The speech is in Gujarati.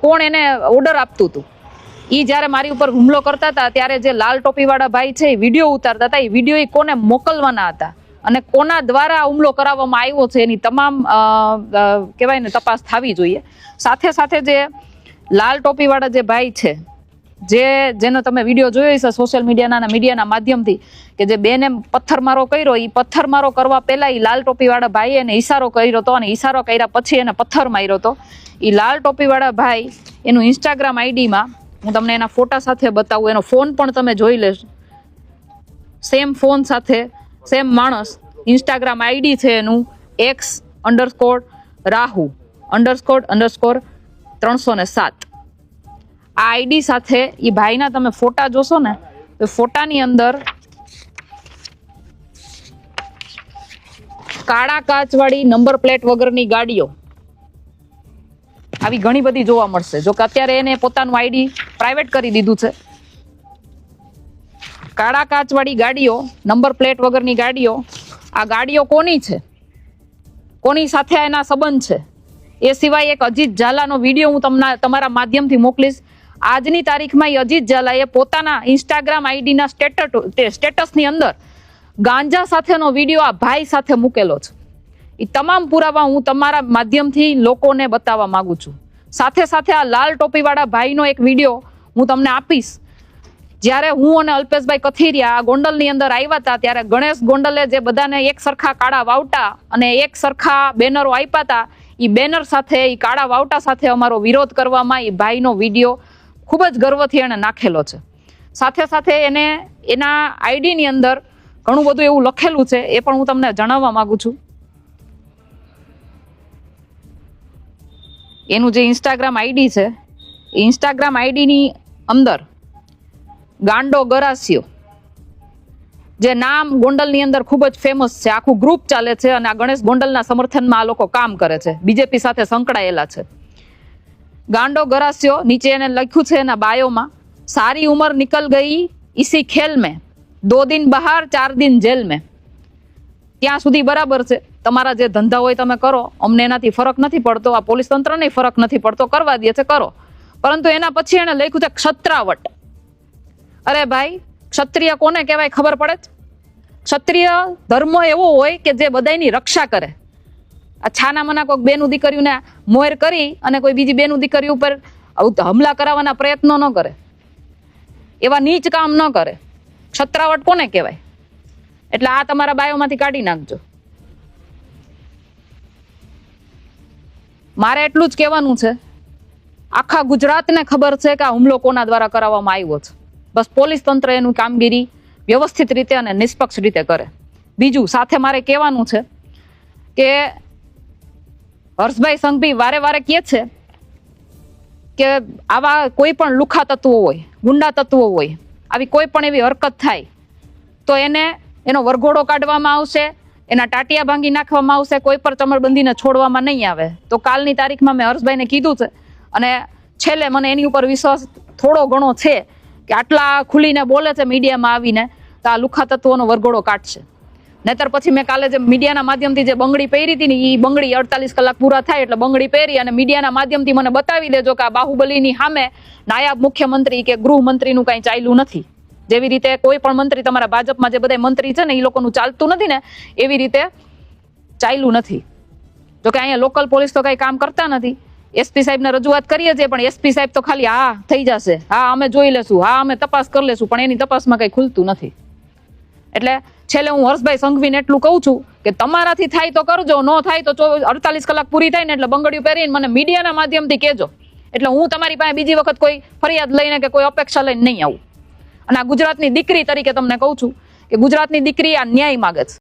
કોણ એને ઓર્ડર આપતું હતું? ઈ જ્યારે મારી ઉપર હુમલો કરતા હતા ત્યારે જે લાલ ટોપીવાળા ભાઈ છે એ વિડીયો ઉતારતા હતા, એ વિડીયો એ કોને મોકલવાના હતા અને કોના દ્વારા હુમલો કરાવવામાં આવ્યો છે એની તમામ કહેવાય ને તપાસ થવી જોઈએ. સાથે સાથે જે લાલ ટોપીવાળા જે ભાઈ છે, જેનો તમે વિડીયો જોયો હશે સોશિયલ મીડિયાના માધ્યમથી, કે જે બેને પથ્થરમારો કર્યો, એ પથ્થરમારો કરવા પહેલા એ લાલ ટોપીવાળા ભાઈએ એને ઈશારો કર્યો હતો અને ઈશારો કર્યા પછી એને પથ્થર માર્યો હતો. એ લાલ ટોપીવાળા ભાઈ એનું ઇન્સ્ટાગ્રામ આઈડીમાં હું તમને એના ફોટા સાથે બતાવું, એનો ફોન પણ તમે જોઈ લેશો. સેમ ફોન સાથે સેમ માણસ, ઇન્સ્ટાગ્રામ આઈડી છે એનું x_રાહુ__307. આ આઈડી સાથે એ ભાઈના તમે ફોટા જોશો ને તો ફોટાની અંદર કાળા કાચવાળી નંબર પ્લેટ વગરની ગાડીઓ આવી ઘણી બધી જોવા મળશે. જો કે અત્યારે એને પોતાનું આઈડી પ્રાઇવેટ કરી દીધું છે. કાળા કાચવાળી ગાડીઓ, નંબર પ્લેટ વગરની ગાડીઓ, આ ગાડીઓ કોની છે, કોની સાથે એના સંબંધ છે? એ સિવાય એક અજીત ઝાલાનો વિડીયો હું તમારા માધ્યમથી મોકલીશ. આજની તારીખમાં અજીત ઝાલાએ પોતાના ઇન્સ્ટાગ્રામ આઈડીના સ્ટેટસની અંદર ગાંજા સાથેનો વિડીયો આ ભાઈ સાથે મૂકેલો છે. એ તમામ પુરાવા હું તમારા માધ્યમથી લોકોને બતાવવા માંગુ છું. સાથે સાથે આ લાલ ટોપીવાળા ભાઈનો એક વિડીયો હું તમને આપીશ. જ્યારે હું અને અલ્પેશભાઈ કથિરિયા આ ગોંડલની અંદર આવ્યા હતા ત્યારે ગણેશ ગોંડલે જે બધાને એક સરખા કાળા વાવટા અને એક સરખા બેનરો આપ્યા હતા, એ બેનર સાથે, એ કાળા વાવટા સાથે અમારો વિરોધ કરવામાં એ ભાઈનો વિડીયો ખૂબ જ ગર્વથી એને નાખેલો છે. સાથે સાથે એને એના આઈડીની અંદર ઘણું બધું એવું લખેલું છે, એ પણ હું તમને જણાવવા માંગુ છું. એનું જે ઇન્સ્ટાગ્રામ આઈડી છે, એ ઇન્સ્ટાગ્રામ આઈડીની અંદર ગાંડો ગરાસિયો જે નામ ગોંડલની અંદર ખૂબ જ ફેમસ છે, આખું ગ્રુપ ચાલે છે અને આ ગણેશ ગોંડલના સમર્થનમાં આ લોકો કામ કરે છે, બીજેપી સાથે સંકળાયેલા છે. ગાંડો ગરાસિયો, નીચે એને લખ્યું છે એના બાયોમાં, સારી ઉંમર નિકલ ગઈ इसी खेल में 2 दिन બહાર 4 दिन જેલ में. ત્યાં સુધી બરાબર છે, તમારા જે ધંધા હોય તમે કરો, અમને એનાથી ફરક નથી પડતો, આ પોલીસ તંત્રને ફરક નથી પડતો, કરવા દે છે કરો. પરંતુ એના પછી એને લખ્યું છે ક્ષત્રાવટ. અરે ભાઈ, ક્ષત્રિય કોને કહેવાય ખબર પડે છે? ક્ષત્રિય ધર્મ એવો હોય કે જે બધાની રક્ષા કરે. આ છાના મના કોઈક બેનું દીકરીઓને મોર કરી અને કોઈ બીજી બેનું દીકરી ઉપર હમલા કરાવવાના પ્રયત્નો ન કરે, એવા નીચ કામ ન કરે. ક્ષત્રાવટ કોને કહેવાય? એટલે આ તમારા બાયોમાંથી કાઢી નાખજો. મારે એટલું જ કહેવાનું છે, આખા ગુજરાતને ખબર છે કે આ હુમલો કોના દ્વારા કરાવવામાં આવ્યો છે. બસ પોલીસ તંત્ર એનું કામગીરી વ્યવસ્થિત રીતે અને નિષ્પક્ષ રીતે કરે. બીજું સાથે મારે કહેવાનું છે કે હર્ષભાઈ સંઘવી વારે વારે કહે છે કે આવા કોઈ પણ લુખા તત્વો હોય, ગુંડા તત્વો હોય, આવી કોઈ પણ એવી હરકત થાય તો એનો વરઘોડો કાઢવામાં આવશે, એના ટાટિયા ભાંગી નાખવામાં આવશે, કોઈ પર ચમરબંધીને છોડવામાં નહીં આવે. તો કાલની તારીખમાં મેં હર્ષભાઈને કીધું છે અને છેલ્લે મને એની ઉપર વિશ્વાસ થોડો ઘણો છે કે આટલા ખુલીને બોલે છે મીડિયામાં આવીને તો આ લુખા તત્વોનો વરઘોડો કાઢશે. નહીતર પછી મેં કાલે જે મીડિયાના માધ્યમથી જે બંગડી પહેરી હતી ને, એ બંગડી 48 કલાક પૂરા થાય એટલે બંગડી પહેરી અને મીડિયાના માધ્યમથી મને બતાવી દેજો કે આ બાહુબલીની સામે નાયબ મુખ્યમંત્રી કે ગૃહમંત્રીનું કંઈ ચાલ્યું નથી. જેવી રીતે કોઈ પણ મંત્રી, તમારા ભાજપમાં જે બધા મંત્રી છે ને, એ લોકોનું ચાલતું નથી ને, એવી રીતે ચાલ્યું નથી. જોકે અહીંયા લોકલ પોલીસ તો કઈ કામ કરતા નથી. એસપી સાહેબને રજૂઆત કરીએ છીએ, પણ એસપી સાહેબ તો ખાલી હા થઈ જશે, હા અમે જોઈ લેશું, હા અમે તપાસ કરી લેશું, પણ એની તપાસમાં કઈ ખુલતું નથી. એટલે છેલ્લે હું હર્ષભાઈ સંઘવીને એટલું કહું છું કે તમારાથી થાય તો કરજો, ન થાય તો 48 કલાક પૂરી થાય ને એટલે બંગડીઓ પહેરીને મને મીડિયાના માધ્યમથી કહેજો. એટલે હું તમારી પાસે બીજી વખત કોઈ ફરિયાદ લઈને કે કોઈ અપેક્ષા લઈને નહીં આવું. અને આ ગુજરાતની દીકરી તરીકે તમને કહું છું કે ગુજરાતની દીકરી આ ન્યાય માગે છે.